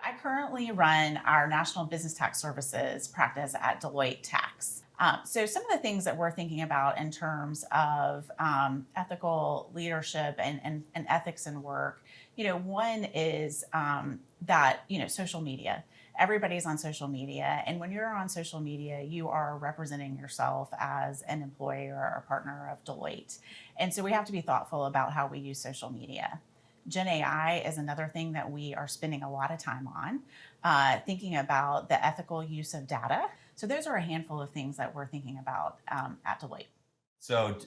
I currently run our National Business Tax Services practice at Deloitte Tax. So, some of the things that we're thinking about in terms of ethical leadership and ethics in work, one is that, social media. Everybody's on social media. And when you're on social media, you are representing yourself as an employee or a partner of Deloitte. And so we have to be thoughtful about how we use social media. Gen AI is another thing that we are spending a lot of time on, thinking about the ethical use of data. So, those are a handful of things that we're thinking about at Deloitte. So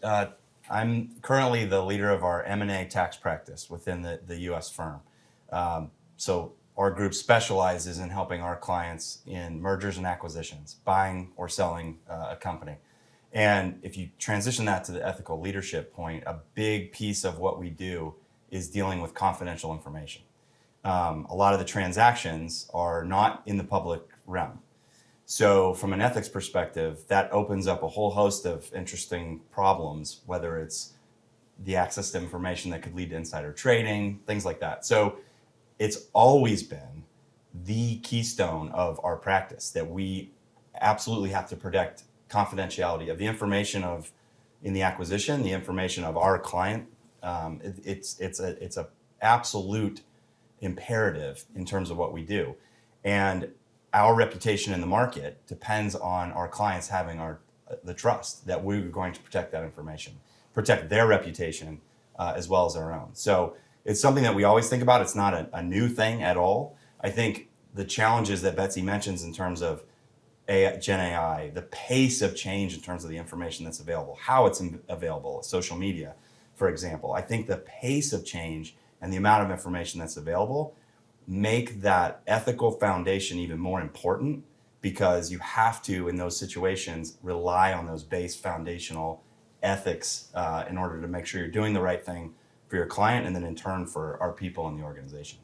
I'm currently the leader of our M&A tax practice within the U.S. firm. So our group specializes in helping our clients in mergers and acquisitions, buying or selling a company. And if you transition that to the ethical leadership point, a big piece of what we do is dealing with confidential information. A lot of the transactions are not in the public realm. So from an ethics perspective, that opens up a whole host of interesting problems, whether it's the access to information that could lead to insider trading, things like that. So it's always been the keystone of our practice that we absolutely have to protect confidentiality of the information of in the acquisition, the information of our client. It's a absolute imperative in terms of what we do, and our reputation in the market depends on our clients having the trust that we're going to protect that information, protect their reputation as well as our own. So it's something that we always think about. It's not a new thing at all. I think the challenges that Betsy mentions in terms of Gen AI, the pace of change in terms of the information that's available, how it's available, social media, for example. I think the pace of change and the amount of information that's available make that ethical foundation even more important, because you have to, in those situations, rely on those base foundational ethics in order to make sure you're doing the right thing for your client and then in turn for our people in the organization.